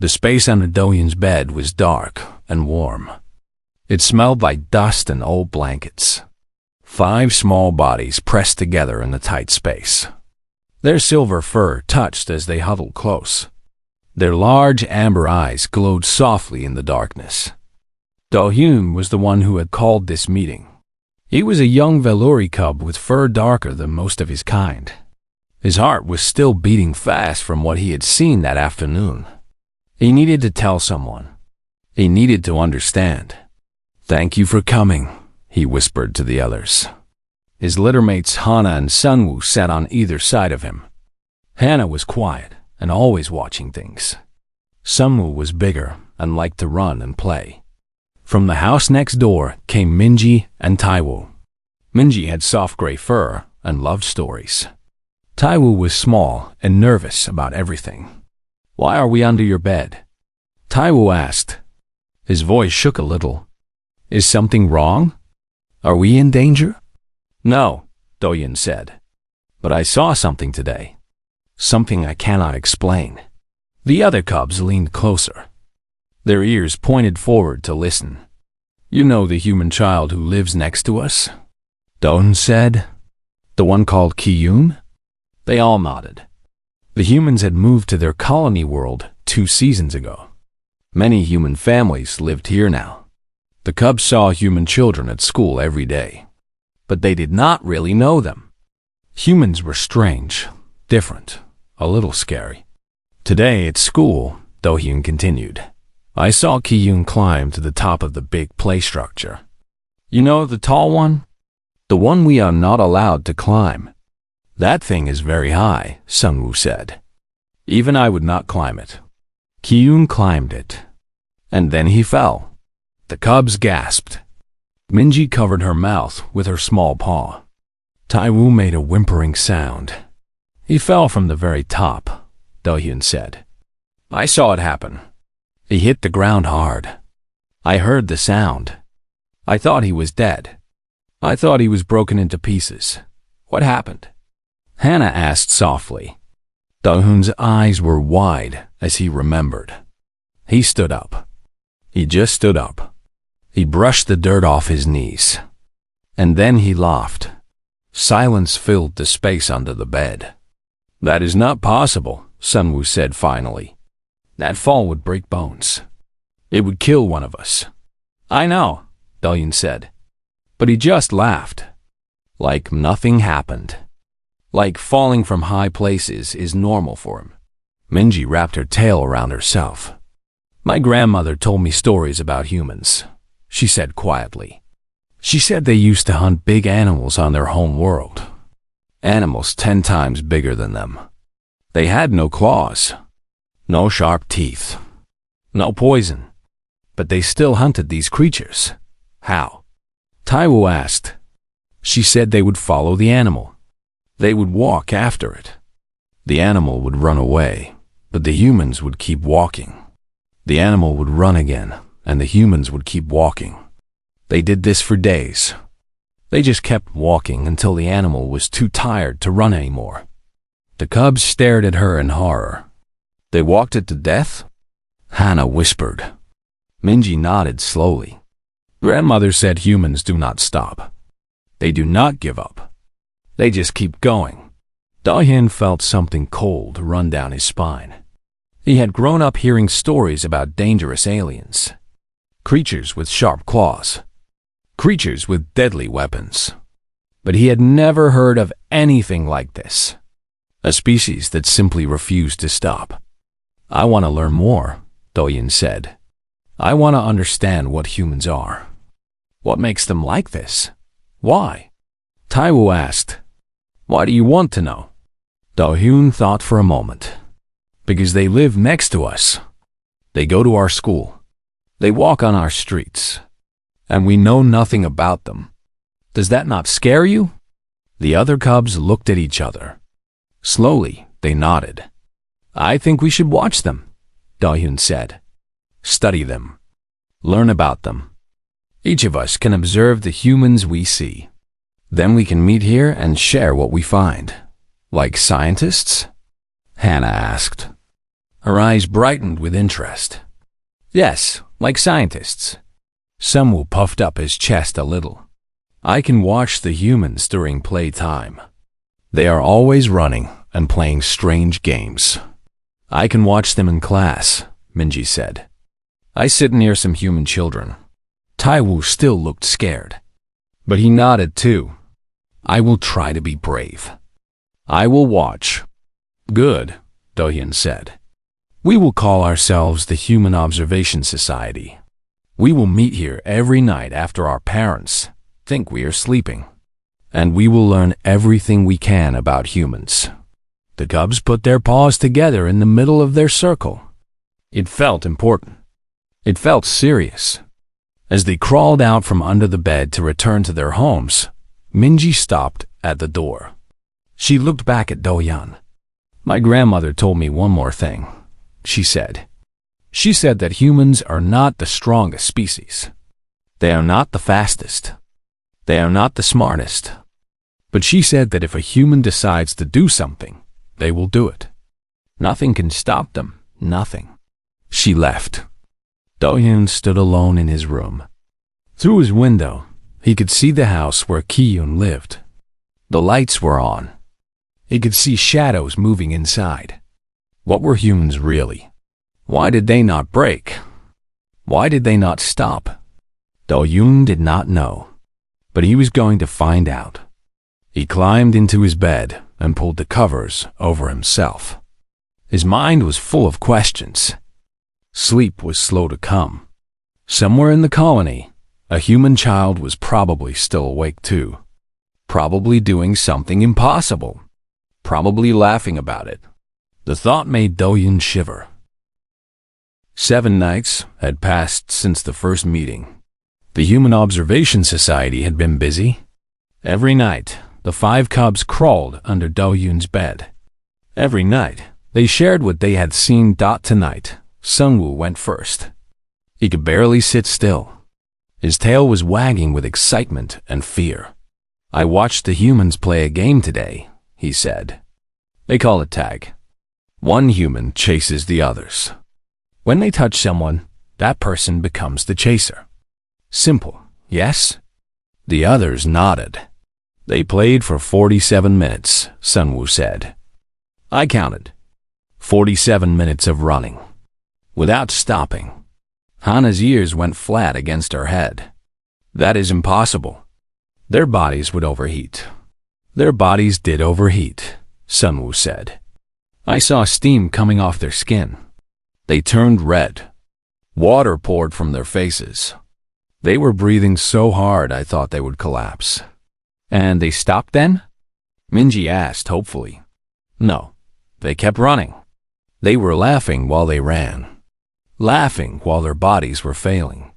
The space under Do-hyun's bed was dark and warm. It smelled like dust and old blankets. 5 small bodies pressed together in the tight space. Their silver fur touched as they huddled close. Their large amber eyes glowed softly in the darkness. Do-hyun was the one who had called this meeting. He was a young Veluri cub with fur darker than most of his kind. His heart was still beating fast from what he had seen that afternoon. He needed to tell someone. He needed to understand. "Thank you for coming," he whispered to the others. His littermates Hana and Sunwoo sat on either side of him. Hana was quiet and always watching things. Sunwoo was bigger and liked to run and play. From the house next door came Minji and Taiwoo. Minji had soft gray fur and loved stories. Taiwoo was small and nervous about everything. "Why are we under your bed?" Taiwoo asked. His voice shook a little. "Is something wrong? Are we in danger?" "No," Do-hyun said. "But I saw something today. Something I cannot explain." The other cubs leaned closer. Their ears pointed forward to listen. "You know the human child who lives next to us?" Do-hyun said. "The one called Ki-yoon?" They all nodded. The humans had moved to their colony world 2 seasons ago. Many human families lived here now. The cubs saw human children at school every day, but they did not really know them. Humans were strange, different, a little scary. "Today at school," Do-hyun continued, "I saw Ki-yoon climb to the top of the big play structure. You know, the tall one? The one we are not allowed to climb. That thing is very high," Sunwoo said. "Even I would not climb it." Ki-yoon climbed it, and then he fell. The cubs gasped. Minji covered her mouth with her small paw. Taiwoo made a whimpering sound. "He fell from the very top," Do-hyun said. "I saw it happen. He hit the ground hard. I heard the sound. I thought he was dead. I thought he was broken into pieces. What happened?" Hana asked softly. Do-hyun's eyes were wide as he remembered. He stood up. He just stood up. He brushed the dirt off his knees. And then he laughed. Silence filled the space under the bed. "That is not possible," Sunwoo said finally. "That fall would break bones. It would kill one of us." "I know," Do-hyun said. But he just laughed. Like nothing happened. Like falling from high places is normal for him. Minji wrapped her tail around herself. "My grandmother told me stories about humans," she said quietly. "She said they used to hunt big animals on their home world. Animals 10 times bigger than them. They had no claws, no sharp teeth, no poison. But they still hunted these creatures. How?" Taiwoo asked. "She said they would follow the animal. They would walk after it. The animal would run away, but the humans would keep walking. The animal would run again, and the humans would keep walking. They did this for days. They just kept walking until the animal was too tired to run anymore." The cubs stared at her in horror. "They walked it to death?" Hana whispered. Minji nodded slowly. "Grandmother said humans do not stop. They do not give up. They just keep going." Do-hyun felt something cold run down his spine. He had grown up hearing stories about dangerous aliens. Creatures with sharp claws. Creatures with deadly weapons. But he had never heard of anything like this. A species that simply refused to stop. "I want to learn more," Do-hyun said. "I want to understand what humans are. What makes them like this? Why?" Taiwoo asked. "Why do you want to know?" Do-hyun thought for a moment. "Because they live next to us. They go to our school. They walk on our streets. And we know nothing about them. Does that not scare you?" The other cubs looked at each other. Slowly, they nodded. "I think we should watch them," Do-hyun said. "Study them. Learn about them. Each of us can observe the humans we see. Then we can meet here and share what we find. Like scientists?" Hana asked. Her eyes brightened with interest. Yes, like scientists. Sunwoo puffed up his chest a little. I can watch the humans during playtime. They are always running and playing strange games. I can watch them in class, Minji said. I sit near some human children. Taiwu still looked scared. But he nodded too. I will try to be brave. I will watch. Good, Dohyun said. We will call ourselves the Human Observation Society. We will meet here every night after our parents think we are sleeping. And we will learn everything we can about humans. The cubs put their paws together in the middle of their circle. It felt important. It felt serious. As they crawled out from under the bed to return to their homes, Minji stopped at the door. She looked back at Dohyun. My grandmother told me one more thing, she said. She said that humans are not the strongest species. They are not the fastest. They are not the smartest. But she said that if a human decides to do something, they will do it. Nothing can stop them, nothing. She left. Dohyun stood alone in his room. Through his window, he could see the house where Ki-yoon lived. The lights were on. He could see shadows moving inside. What were humans really? Why did they not break? Why did they not stop? Dohyun did not know, but he was going to find out. He climbed into his bed and pulled the covers over himself. His mind was full of questions. Sleep was slow to come. Somewhere in the colony, a human child was probably still awake too. Probably doing something impossible. Probably laughing about it. The thought made Dohyun shiver. 7 nights had passed since the first meeting. The Human Observation Society had been busy. Every night, the 5 cubs crawled under Dohyun's bed. Every night, they shared what they had seen. Tonight, Sunwoo went first. He could barely sit still. His tail was wagging with excitement and fear. I watched the humans play a game today, he said. They call it tag. One human chases the others. When they touch someone, that person becomes the chaser. Simple, yes? The others nodded. They played for 47 minutes, Sunwoo said. I counted. 47 minutes of running. Without stopping. Hana's ears went flat against her head. That is impossible. Their bodies would overheat. Their bodies did overheat, Sunwoo said. I saw steam coming off their skin. They turned red. Water poured from their faces. They were breathing so hard I thought they would collapse. And they stopped then? Minji asked hopefully. No, they kept running. They were laughing while they ran. Laughing while their bodies were failing.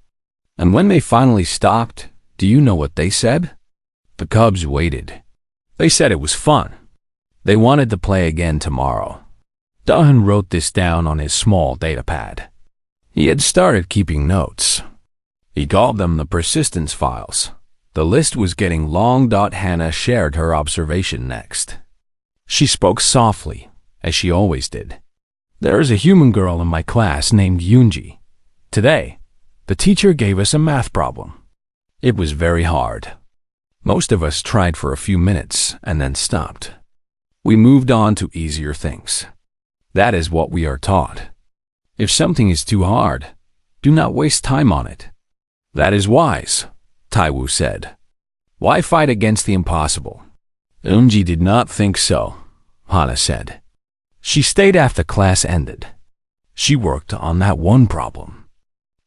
And when they finally stopped, do you know what they said? The cubs waited. They said it was fun. They wanted to play again tomorrow. Dahan wrote this down on his small data pad. He had started keeping notes. He called them the persistence files. The list was getting long. Hannah shared her observation next. She spoke softly, as she always did. There is a human girl in my class named Yoonji. Today, the teacher gave us a math problem. It was very hard. Most of us tried for a few minutes and then stopped. We moved on to easier things. That is what we are taught. If something is too hard, do not waste time on it. That is wise, Taiwu said. Why fight against the impossible? Eunji did not think so, Hana said. She stayed after class ended. She worked on that one problem.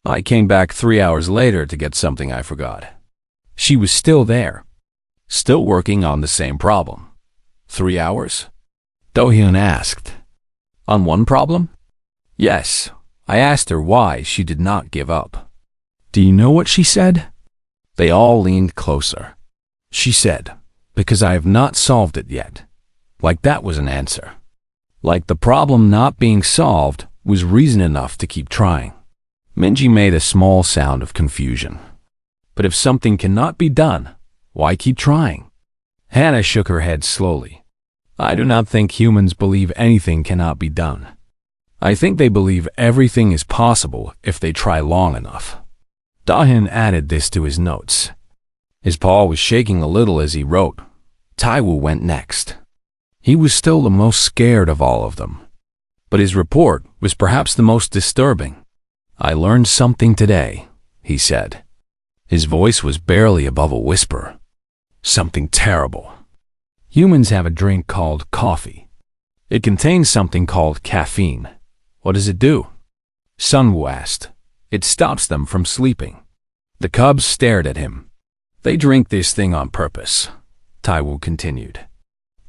I came back 3 hours later to get something I forgot. She was still there, still working on the same problem. 3 hours? Dohyun asked. On one problem? Yes. I asked her why she did not give up. Do you know what she said? They all leaned closer. She said, because I have not solved it yet. Like that was an answer. Like the problem not being solved was reason enough to keep trying. Minji made a small sound of confusion. But if something cannot be done, why keep trying? Hannah shook her head slowly. I do not think humans believe anything cannot be done. I think they believe everything is possible if they try long enough. Dahin added this to his notes. His paw was shaking a little as he wrote. Taiwu went next. He was still the most scared of all of them. But his report was perhaps the most disturbing. I learned something today, he said. His voice was barely above a whisper. Something terrible. Humans have a drink called coffee. It contains something called caffeine. What does it do? Sunwoo asked. It stops them from sleeping. The cubs stared at him. They drink this thing on purpose, Taiwu continued.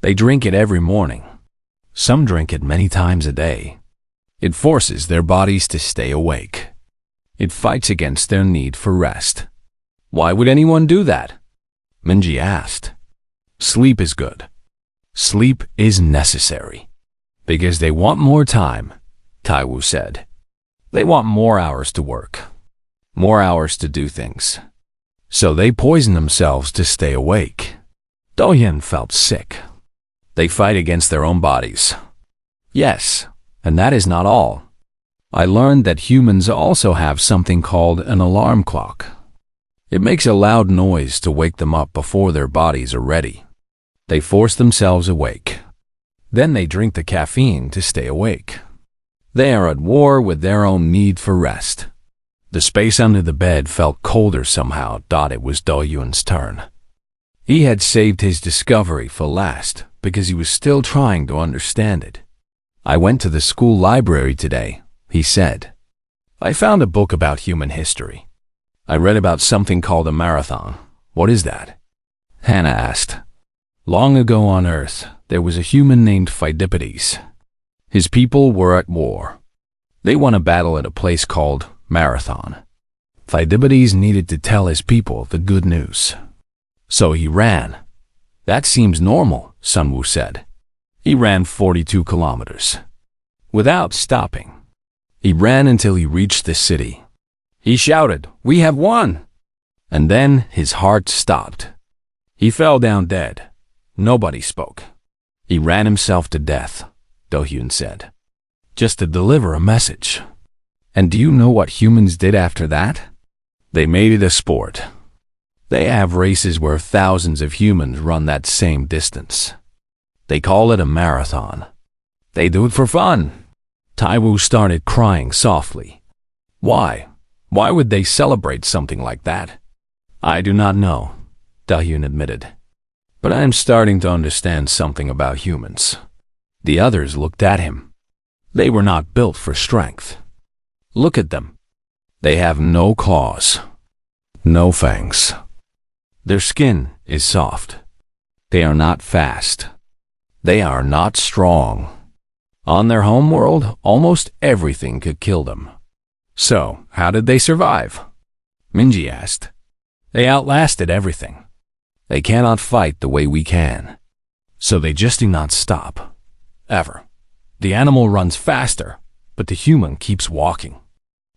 They drink it every morning. Some drink it many times a day. It forces their bodies to stay awake. It fights against their need for rest. Why would anyone do that? Minji asked. Sleep is good. Sleep is necessary. Because they want more time, Taiwu said. They want more hours to work. More hours to do things. So they poison themselves to stay awake. Dohyun felt sick. They fight against their own bodies. Yes, and that is not all. I learned that humans also have something called an alarm clock. It makes a loud noise to wake them up before their bodies are ready. They force themselves awake. Then they drink the caffeine to stay awake. They are at war with their own need for rest. The space under the bed felt colder somehow. It was Dohyun's turn. He had saved his discovery for last because he was still trying to understand it. I went to the school library today, he said. I found a book about human history. I read about something called a marathon. What is that? Hannah asked. Long ago on Earth, there was a human named Pheidippides. His people were at war. They won a battle at a place called Marathon. Pheidippides needed to tell his people the good news. So he ran. That seems normal, Sunwoo said. He ran 42 kilometers. Without stopping. He ran until he reached the city. He shouted, "We have won!" And then his heart stopped. He fell down dead. Nobody spoke. He ran himself to death, Dohyun said. Just to deliver a message. And do you know what humans did after that? They made it a sport. They have races where thousands of humans run that same distance. They call it a marathon. They do it for fun. Taiwu started crying softly. Why? Why would they celebrate something like that? I do not know, Dohyun admitted. But I am starting to understand something about humans. The others looked at him. They were not built for strength. Look at them. They have no claws, no fangs. Their skin is soft. They are not fast. They are not strong. On their home world, almost everything could kill them. So, how did they survive? Minji asked. They outlasted everything. They cannot fight the way we can. So they just do not stop. Ever. The animal runs faster, but the human keeps walking.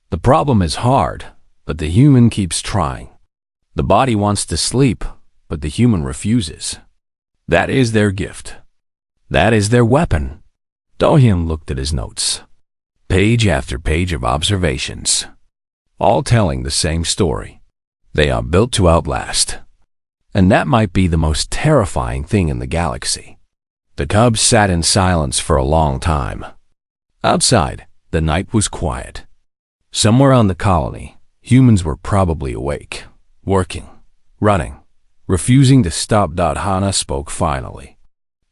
The problem is hard, but the human keeps trying. The body wants to sleep, but the human refuses. That is their gift. That is their weapon. Dohyun looked at his notes. Page after page of observations. All telling the same story. They are built to outlast. And that might be the most terrifying thing in the galaxy. The cubs sat in silence for a long time. Outside, the night was quiet. Somewhere on the colony, humans were probably awake, working, running, refusing to stop. Hana spoke finally.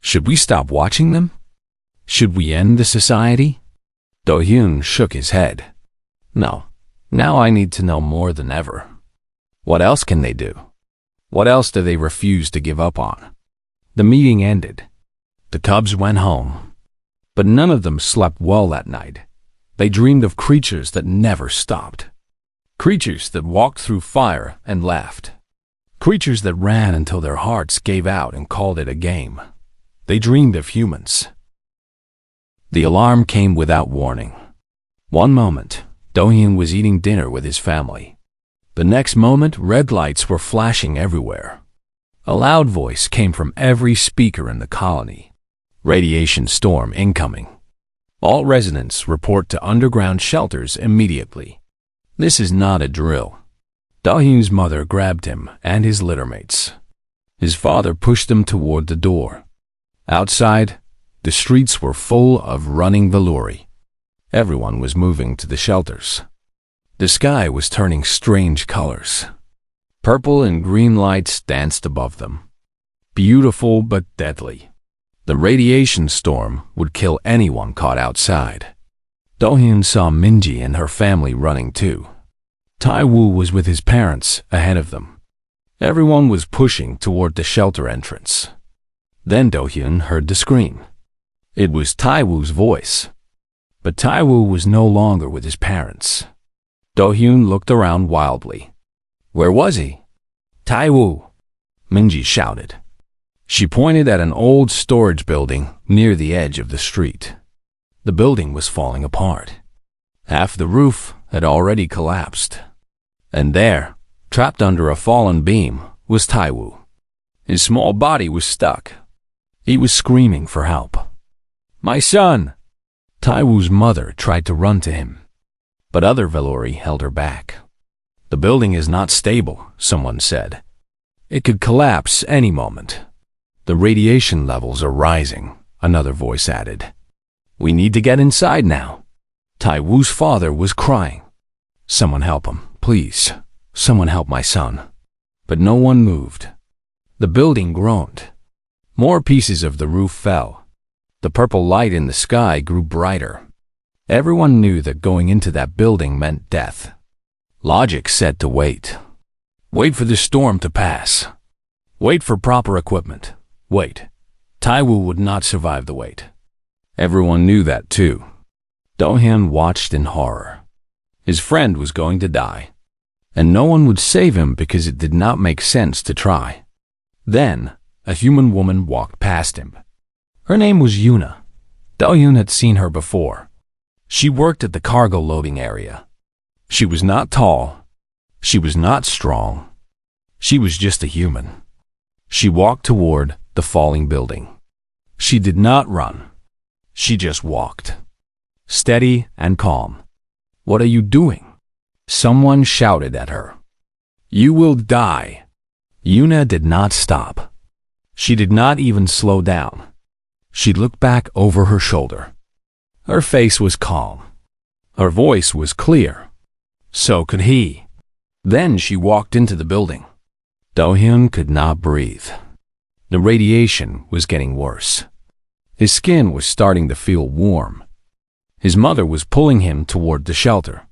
Should we stop watching them? Should we end the society? Dohyun shook his head. No. Now I need to know more than ever. What else can they do? What else do they refuse to give up on? The meeting ended. The cubs went home. But none of them slept well that night. They dreamed of creatures that never stopped. Creatures that walked through fire and laughed. Creatures that ran until their hearts gave out and called it a game. They dreamed of humans. The alarm came without warning. One moment, Dohyun was eating dinner with his family. The next moment, red lights were flashing everywhere. A loud voice came from every speaker in the colony. Radiation storm incoming. All residents report to underground shelters immediately. This is not a drill. Do-hyun's mother grabbed him and his littermates. His father pushed them toward the door. Outside, the streets were full of running Valori. Everyone was moving to the shelters. The sky was turning strange colors. Purple and green lights danced above them. Beautiful but deadly. The radiation storm would kill anyone caught outside. Do-hyun saw Minji and her family running too. Tae-woo was with his parents ahead of them. Everyone was pushing toward the shelter entrance. Then Do-hyun heard the scream. It was Tae-woo's voice. But Tae-woo was no longer with his parents. Do-hyun looked around wildly. Where was he? Tae-woo! Minji shouted. She pointed at an old storage building near the edge of the street. The building was falling apart. Half the roof had already collapsed. And there, trapped under a fallen beam, was Tae-woo. His small body was stuck. He was screaming for help. My son! Tae-woo's mother tried to run to him, but other Valori held her back. The building is not stable, someone said. It could collapse any moment. The radiation levels are rising, another voice added. We need to get inside now. Tae-woo's father was crying. Someone help him, please. Someone help my son. But no one moved. The building groaned. More pieces of the roof fell. The purple light in the sky grew brighter. Everyone knew that going into that building meant death. Logic said to wait. Wait for the storm to pass. Wait for proper equipment. Wait. Tae-woo would not survive the wait. Everyone knew that too. Do-hyun watched in horror. His friend was going to die, and no one would save him because it did not make sense to try. Then, a human woman walked past him. Her name was Yuna. Do-hyun had seen her before. She worked at the cargo loading area. She was not tall. She was not strong. She was just a human. She walked toward the falling building. She did not run. She just walked. Steady and calm. What are you doing? Someone shouted at her. You will die. Yuna did not stop. She did not even slow down. She looked back over her shoulder. Her face was calm. Her voice was clear. So could he. Then she walked into the building. Do-hyun could not breathe. The radiation was getting worse. His skin was starting to feel warm. His mother was pulling him toward the shelter,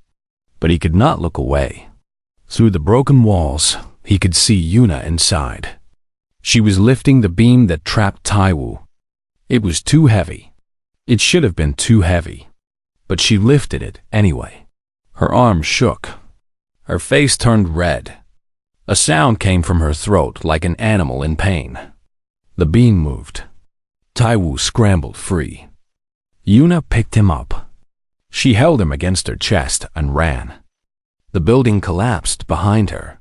but he could not look away. Through the broken walls, he could see Yuna inside. She was lifting the beam that trapped Tae-woo. It was too heavy. It should have been too heavy, but she lifted it anyway. Her arms shook. Her face turned red. A sound came from her throat like an animal in pain. The beam moved. Tae-woo scrambled free. Yuna picked him up. She held him against her chest and ran. The building collapsed behind her.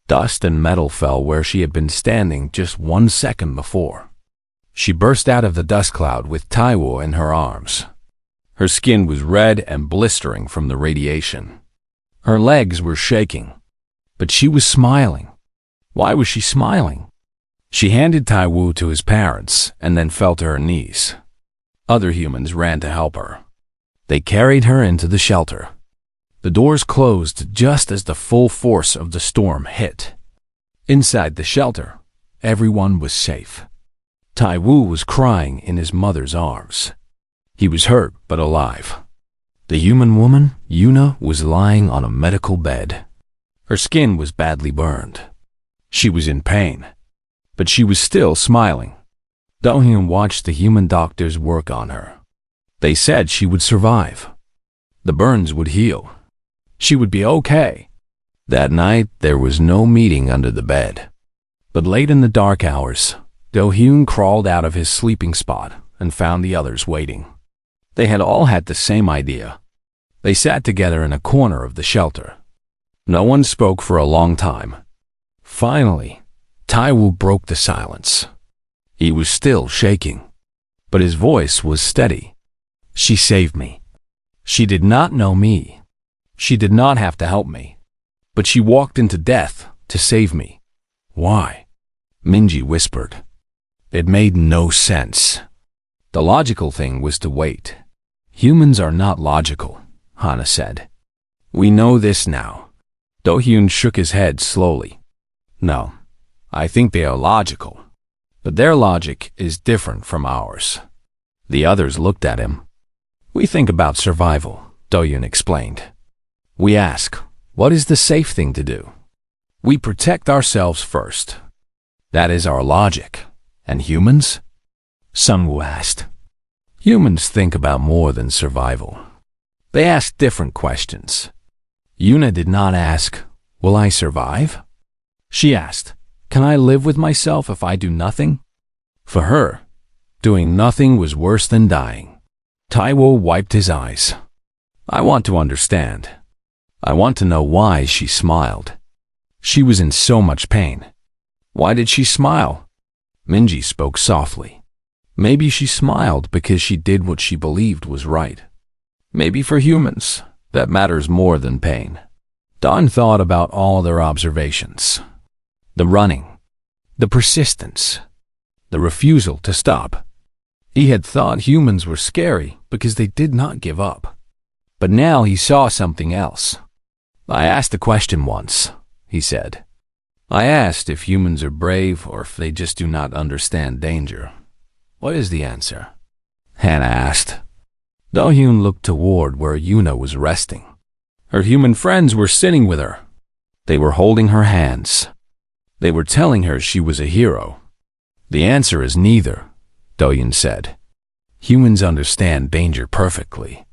Dust and metal fell where she had been standing just 1 second before. She burst out of the dust cloud with Tae-woo in her arms. Her skin was red and blistering from the radiation. Her legs were shaking, but she was smiling. Why was she smiling? She handed Tae-woo to his parents and then fell to her knees. Other humans ran to help her. They carried her into the shelter. The doors closed just as the full force of the storm hit. Inside the shelter, everyone was safe. Tae-woo was crying in his mother's arms. He was hurt but alive. The human woman, Yuna, was lying on a medical bed. Her skin was badly burned. She was in pain, but she was still smiling. Do-hyun watched the human doctors work on her. They said she would survive. The burns would heal. She would be okay. That night, there was no meeting under the bed. But late in the dark hours, Do-hyun crawled out of his sleeping spot and found the others waiting. They had all had the same idea. They sat together in a corner of the shelter. No one spoke for a long time. Finally, Tae-woo broke the silence. He was still shaking, but his voice was steady. She saved me. She did not know me. She did not have to help me. But she walked into death to save me. Why? Minji whispered. It made no sense. The logical thing was to wait. Humans are not logical, Hana said. We know this now. Do-hyun shook his head slowly. No, I think they are logical. But their logic is different from ours. The others looked at him. We think about survival, Do-hyun explained. We ask, what is the safe thing to do? We protect ourselves first. That is our logic. And humans? Sungwoo asked. Humans think about more than survival. They ask different questions. Yuna did not ask, will I survive? She asked, can I live with myself if I do nothing? For her, doing nothing was worse than dying. Taiwo wiped his eyes. I want to understand. I want to know why she smiled. She was in so much pain. Why did she smile? Minji spoke softly. Maybe she smiled because she did what she believed was right. Maybe for humans, that matters more than pain. Don thought about all their observations. The running, the persistence, the refusal to stop. He had thought humans were scary because they did not give up. But now he saw something else. I asked a question once, he said. I asked if humans are brave or if they just do not understand danger. What is the answer? Hannah asked. Do-hyun looked toward where Yuna was resting. Her human friends were sitting with her. They were holding her hands. They were telling her she was a hero. The answer is neither, Do-hyun said. Humans understand danger perfectly.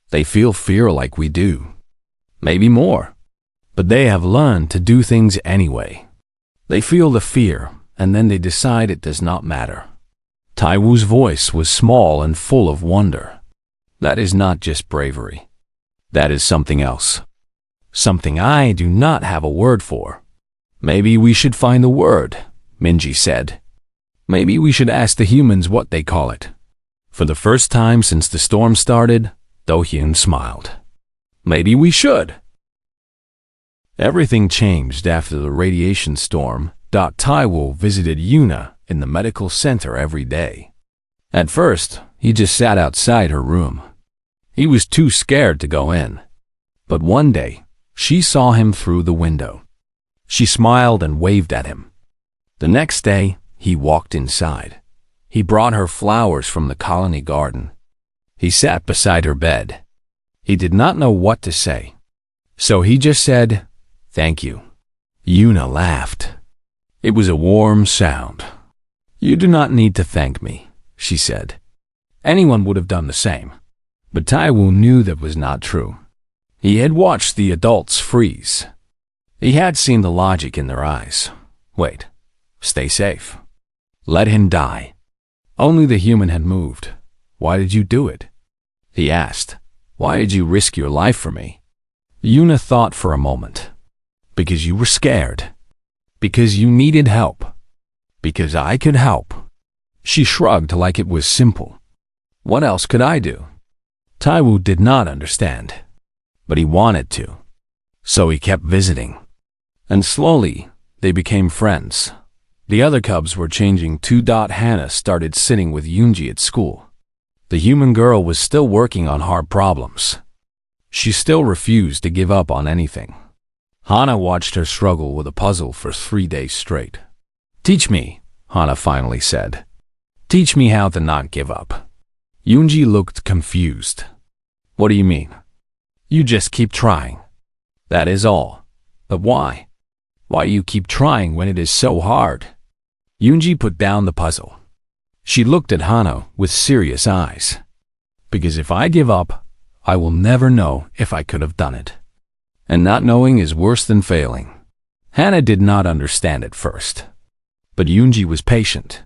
They feel fear like we do. Maybe more. But they have learned to do things anyway. They feel the fear, and then they decide it does not matter. Taiwoo's voice was small and full of wonder. That is not just bravery. That is something else. Something I do not have a word for. Maybe we should find the word, Minji said. Maybe we should ask the humans what they call it. For the first time since the storm started, Do-hyun smiled. Maybe we should. Everything changed after the radiation storm. Taiwo visited Yuna in the medical center every day. At first, he just sat outside her room. He was too scared to go in. But one day, she saw him through the window. She smiled and waved at him. The next day, he walked inside. He brought her flowers from the colony garden. He sat beside her bed. He did not know what to say. So he just said, "Thank you." Yuna laughed. It was a warm sound. "You do not need to thank me," she said. Anyone would have done the same. But Taiwo knew that was not true. He had watched the adults freeze. He had seen the logic in their eyes. Wait, stay safe. Let him die. Only the human had moved. Why did you do it? He asked. Why did you risk your life for me? Yuna thought for a moment. Because you were scared. Because you needed help. Because I could help. She shrugged like it was simple. What else could I do? Taiwo did not understand. But he wanted to. So he kept visiting. And slowly, they became friends. The other cubs were changing too. Hannah started sitting with Yoonji at school. The human girl was still working on hard problems. She still refused to give up on anything. Hana watched her struggle with a puzzle for 3 days straight. Teach me, Hana finally said. Teach me how to not give up. Yoonji looked confused. What do you mean? You just keep trying. That is all. But why? Why you keep trying when it is so hard? Yoonji put down the puzzle. She looked at Hana with serious eyes. Because if I give up, I will never know if I could have done it. And not knowing is worse than failing. Hana did not understand at first. But Yoonji was patient.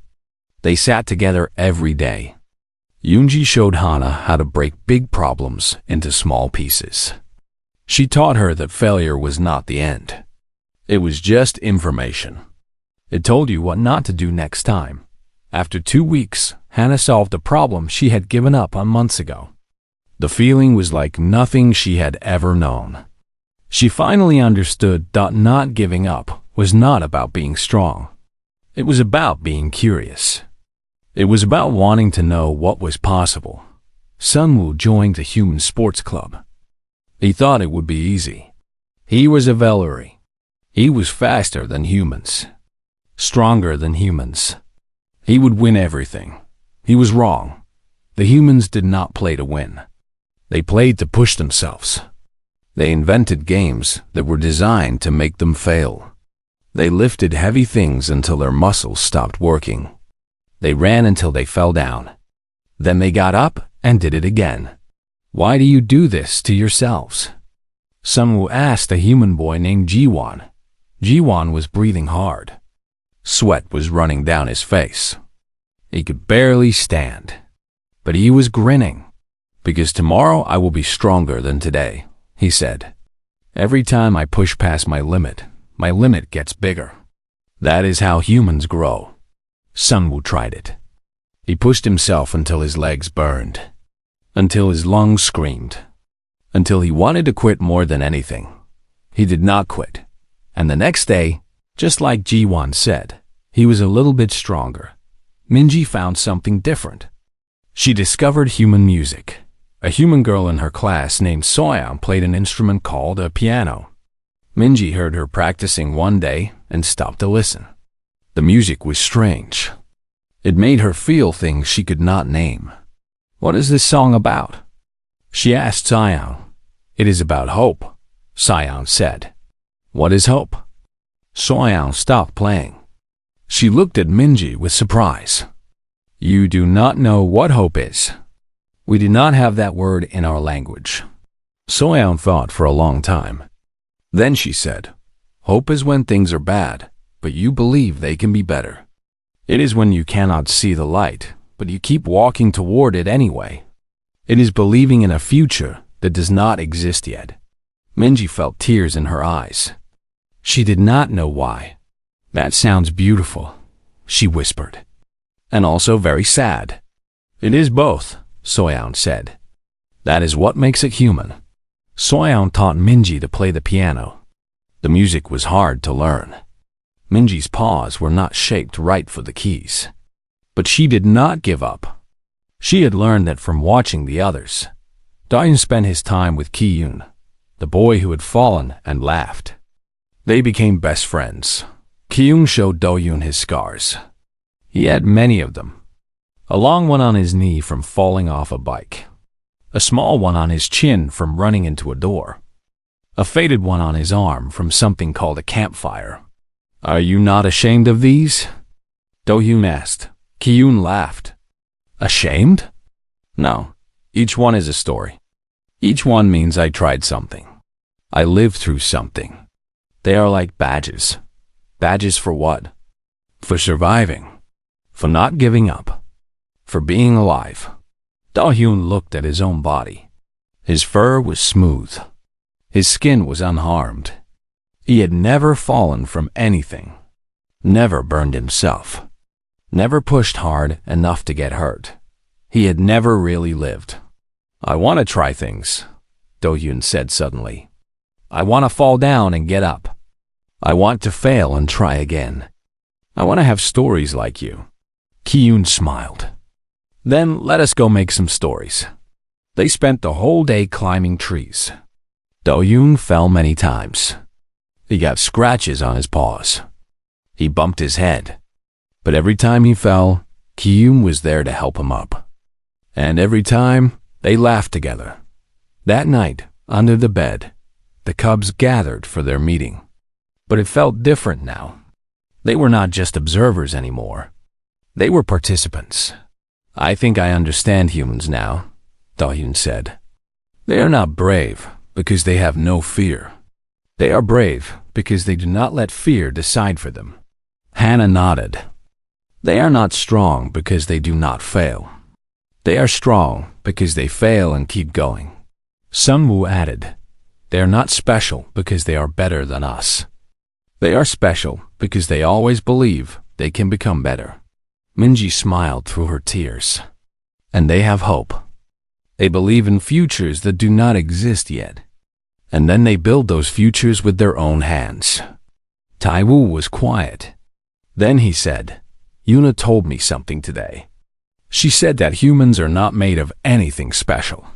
They sat together every day. Yoonji showed Hana how to break big problems into small pieces. She taught her that failure was not the end. It was just information. It told you what not to do next time. After 2 weeks, Hana solved a problem she had given up on months ago. The feeling was like nothing she had ever known. She finally understood that not giving up was not about being strong. It was about being curious. It was about wanting to know what was possible. Sunwoo joined the human sports club. He thought it would be easy. He was a Vellery. He was faster than humans, stronger than humans. He would win everything. He was wrong. The humans did not play to win. They played to push themselves. They invented games that were designed to make them fail. They lifted heavy things until their muscles stopped working. They ran until they fell down. Then they got up and did it again. Why do you do this to yourselves? Sunwoo asked a human boy named Jiwon. Jiwon was breathing hard. Sweat was running down his face. He could barely stand. But he was grinning. Because tomorrow I will be stronger than today, he said. Every time I push past my limit gets bigger. That is how humans grow. Sunwoo tried it. He pushed himself until his legs burned, until his lungs screamed, until he wanted to quit more than anything. He did not quit. And the next day, just like Jiwon said, he was a little bit stronger. Minji found something different. She discovered human music. A human girl in her class named Soyeon played an instrument called a piano. Minji heard her practicing one day and stopped to listen. The music was strange. It made her feel things she could not name. What is this song about? She asked Soyeon. It is about hope, Soyeon said. What is hope? Soyeon stopped playing. She looked at Minji with surprise. You do not know what hope is. We do not have that word in our language. Soyeon thought for a long time. Then she said, hope is when things are bad, but you believe they can be better. It is when you cannot see the light, but you keep walking toward it anyway. It is believing in a future that does not exist yet. Minji felt tears in her eyes. She did not know why. That sounds beautiful, she whispered. And also very sad. It is both, Soyeon said. That is what makes it human. Soyeon taught Minji to play the piano. The music was hard to learn. Minji's paws were not shaped right for the keys. But she did not give up. She had learned that from watching the others. Dahyun spent his time with Ki-yoon, the boy who had fallen and laughed. They became best friends. Ki-yoon showed Dahyun his scars. He had many of them. A long one on his knee from falling off a bike. A small one on his chin from running into a door. A faded one on his arm from something called a campfire. Are you not ashamed of these? Dahyun asked. Ki-yoon laughed. Ashamed? No. Each one is a story. Each one means I tried something. I lived through something. They are like badges. Badges for what? For surviving. For not giving up. For being alive. Dahyun looked at his own body. His fur was smooth. His skin was unharmed. He had never fallen from anything. Never burned himself. Never pushed hard enough to get hurt. He had never really lived. I want to try things, Dahyun said suddenly. I want to fall down and get up. I want to fail and try again. I want to have stories like you. Ki-yoon smiled. Then let us go make some stories. They spent the whole day climbing trees. Dahyun fell many times. He got scratches on his paws. He bumped his head. But every time he fell, Ki-yoon was there to help him up. And every time, they laughed together. That night, under the bed, the cubs gathered for their meeting. But it felt different now. They were not just observers anymore. They were participants. I think I understand humans now, Dahyun said. They are not brave because they have no fear. They are brave because they do not let fear decide for them. Hannah nodded. They are not strong because they do not fail. They are strong because they fail and keep going. Sunwoo added, they are not special because they are better than us. They are special because they always believe they can become better. Minji smiled through her tears. And they have hope. They believe in futures that do not exist yet. And then they build those futures with their own hands. Taiwu was quiet. Then he said, Yuna told me something today. She said that humans are not made of anything special.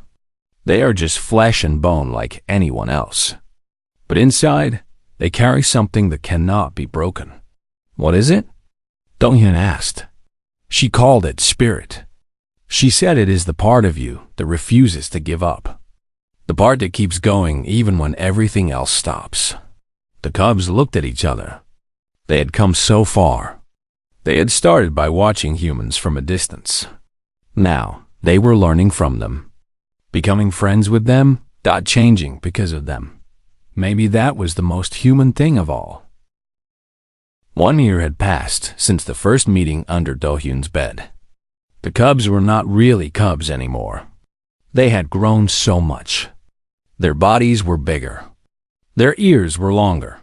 They are just flesh and bone like anyone else. But inside, they carry something that cannot be broken. What is it? Donghyun asked. She called it spirit. She said it is the part of you that refuses to give up. The part that keeps going even when everything else stops. The cubs looked at each other. They had come so far. They had started by watching humans from a distance. Now, they were learning from them. Becoming friends with them, not changing because of them. Maybe that was the most human thing of all. 1 year had passed since the first meeting under Do-hyun's bed. The cubs were not really cubs anymore. They had grown so much. Their bodies were bigger. Their ears were longer.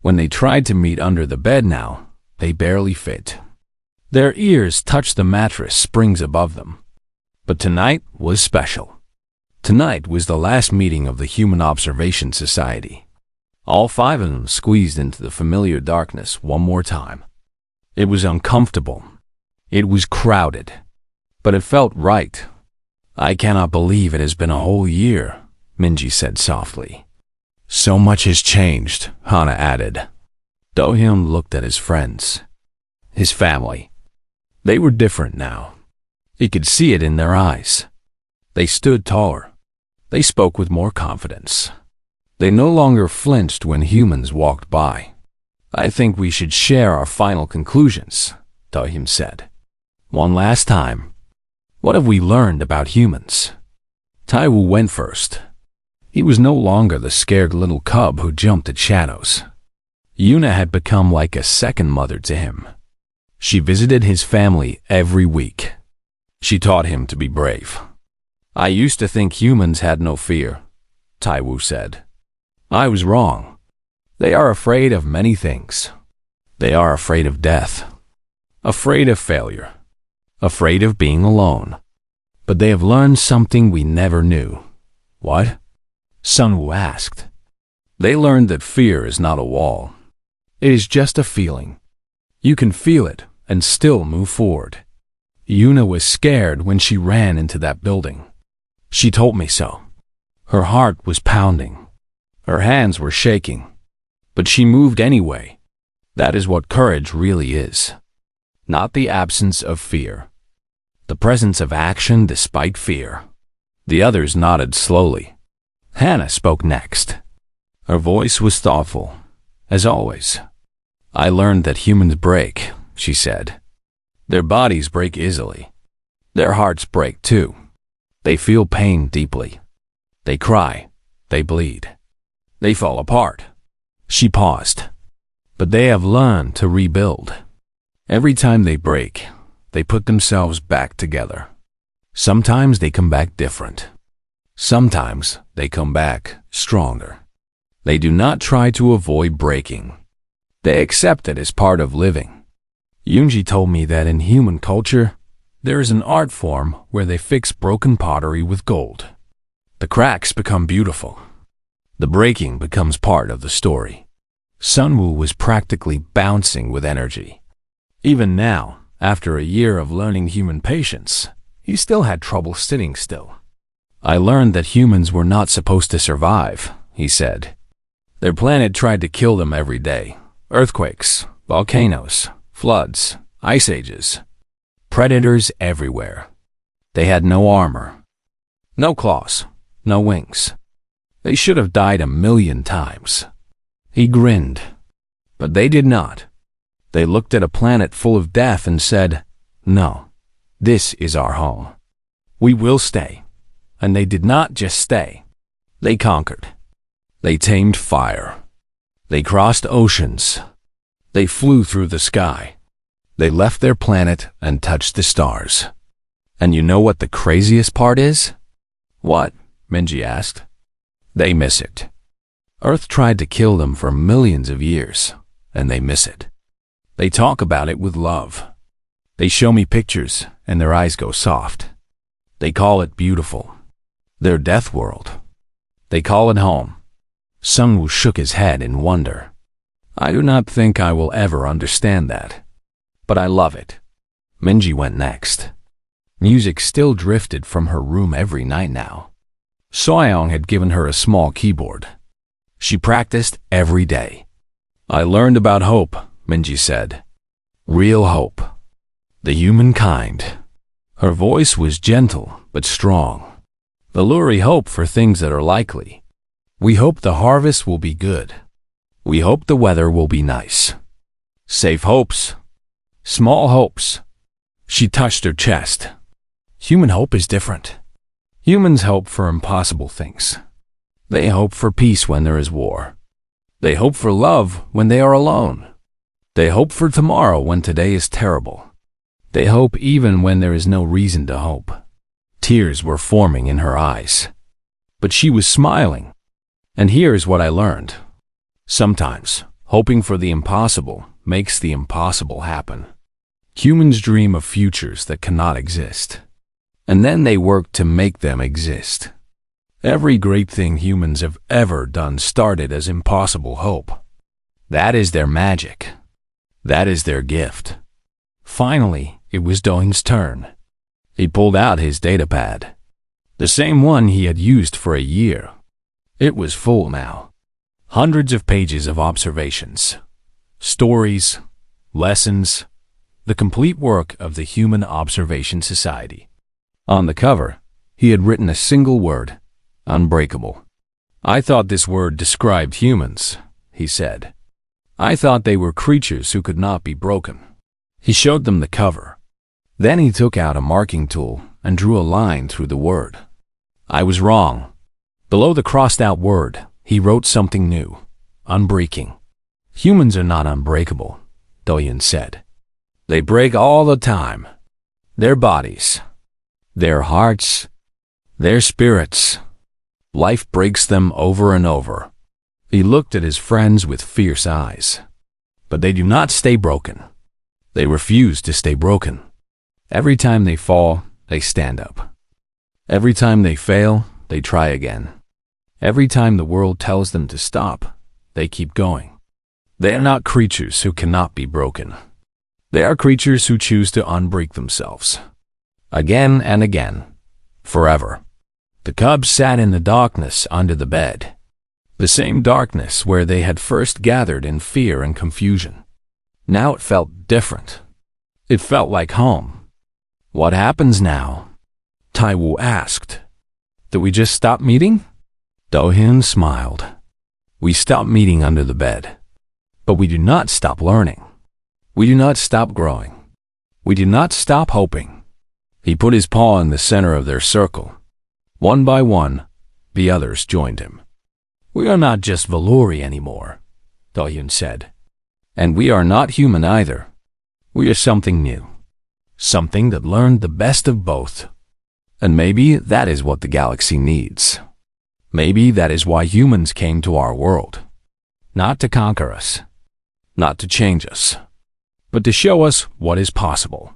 When they tried to meet under the bed now, they barely fit. Their ears touched the mattress springs above them. But tonight was special. Tonight was the last meeting of the Human Observation Society. All 5 of them squeezed into the familiar darkness one more time. It was uncomfortable. It was crowded. But it felt right. I cannot believe it has been a whole year, Minji said softly. So much has changed, Hana added. Do-hyun looked at his friends. His family. They were different now. He could see it in their eyes. They stood taller. They spoke with more confidence. They no longer flinched when humans walked by. I think we should share our final conclusions, Do-hyun said. One last time. What have we learned about humans? Taiwu went first. He was no longer the scared little cub who jumped at shadows. Yuna had become like a second mother to him. She visited his family every week. She taught him to be brave. I used to think humans had no fear, Taiwu said. I was wrong. They are afraid of many things. They are afraid of death, afraid of failure, afraid of being alone. But they have learned something we never knew. What? Sunwoo asked. They learned that fear is not a wall. It is just a feeling. You can feel it and still move forward. Yuna was scared when she ran into that building. She told me so. Her heart was pounding. Her hands were shaking. But she moved anyway. That is what courage really is. Not the absence of fear. The presence of action despite fear. The others nodded slowly. Hannah spoke next. Her voice was thoughtful, as always. I learned that humans break, she said. Their bodies break easily. Their hearts break too. They feel pain deeply. They cry. They bleed. They fall apart. She paused. But they have learned to rebuild. Every time they break, they put themselves back together. Sometimes they come back different. Sometimes they come back stronger. They do not try to avoid breaking. They accept it as part of living. Yoonji told me that in human culture, there is an art form where they fix broken pottery with gold. The cracks become beautiful. The breaking becomes part of the story. Sunwoo was practically bouncing with energy. Even now, after a year of learning human patience, he still had trouble sitting still. I learned that humans were not supposed to survive, he said. Their planet tried to kill them every day. Earthquakes, volcanoes, floods, ice ages. Predators everywhere. They had no armor. No claws, no wings. They should have died 1,000,000 times. He grinned. But they did not. They looked at a planet full of death and said, no, this is our home. We will stay. And they did not just stay. They conquered. They tamed fire. They crossed oceans. They flew through the sky. They left their planet and touched the stars. And you know what the craziest part is? What? Minji asked. They miss it. Earth tried to kill them for millions of years, and they miss it. They talk about it with love. They show me pictures, and their eyes go soft. They call it beautiful, Their death world. They call it home. Sungwoo shook his head in wonder. I do not think I will ever understand that. But I love it. Minji went next. Music still drifted from her room every night now. Soyoung had given her a small keyboard. She practiced every day. I learned about hope, Minji said. Real hope. The humankind. Her voice was gentle but strong. The lurid hope for things that are likely. We hope the harvest will be good. We hope the weather will be nice. Safe hopes. Small hopes. She touched her chest. Human hope is different. Humans hope for impossible things. They hope for peace when there is war. They hope for love when they are alone. They hope for tomorrow when today is terrible. They hope even when there is no reason to hope. Tears were forming in her eyes. But she was smiling. And here's what I learned. Sometimes, hoping for the impossible makes the impossible happen. Humans dream of futures that cannot exist. And then they work to make them exist. Every great thing humans have ever done started as impossible hope. That is their magic. That is their gift. Finally, it was Doin's turn. He pulled out his datapad. The same one he had used for a year. It was full now. Hundreds of pages of observations, stories, lessons, the complete work of the Human Observation Society. On the cover, he had written a single word, unbreakable. I thought this word described humans, he said. I thought they were creatures who could not be broken. He showed them the cover. Then he took out a marking tool and drew a line through the word. I was wrong. Below the crossed-out word, he wrote something new, unbreaking. Humans are not unbreakable, Doyen said. They break all the time. Their bodies, their hearts, their spirits. Life breaks them over and over. He looked at his friends with fierce eyes. But they do not stay broken. They refuse to stay broken. Every time they fall, they stand up. Every time they fail, they try again. Every time the world tells them to stop, they keep going. They are not creatures who cannot be broken. They are creatures who choose to unbreak themselves. Again and again. Forever. The cubs sat in the darkness under the bed. The same darkness where they had first gathered in fear and confusion. Now it felt different. It felt like home. What happens now? Taiwu asked. Do we just stop meeting? Do-hyun smiled. We stop meeting under the bed. But we do not stop learning. We do not stop growing. We do not stop hoping. He put his paw in the center of their circle. One by one, the others joined him. We are not just Valori anymore, Do-hyun said. And we are not human either. We are something new. Something that learned the best of both. And maybe that is what the galaxy needs. Maybe that is why humans came to our world. Not to conquer us. Not to change us. But to show us what is possible.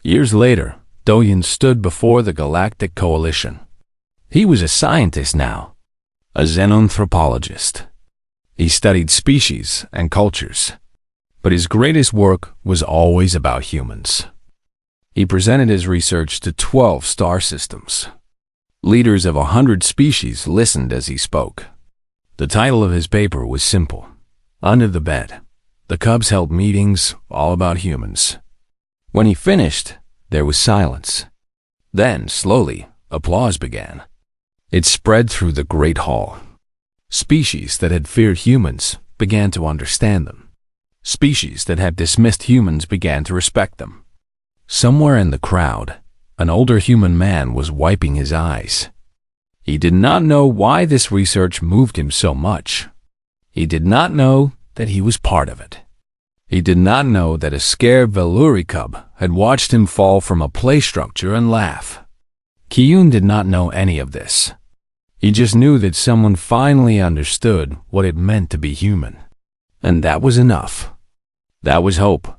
Years later, Do-hyun stood before the Galactic Coalition. He was a scientist now. A xenanthropologist. He studied species and cultures. But his greatest work was always about humans. He presented his research to 12 star systems. Leaders of 100 species listened as he spoke. The title of his paper was simple. Under the bed, the cubs held meetings all about humans. When he finished, there was silence. Then, slowly, applause began. It spread through the great hall. Species that had feared humans began to understand them. Species that had dismissed humans began to respect them. Somewhere in the crowd, an older human man was wiping his eyes. He did not know why this research moved him so much. He did not know that he was part of it. He did not know that a scared Valuri cub had watched him fall from a play structure and laugh. Kiyun did not know any of this. He just knew that someone finally understood what it meant to be human. And that was enough. That was hope.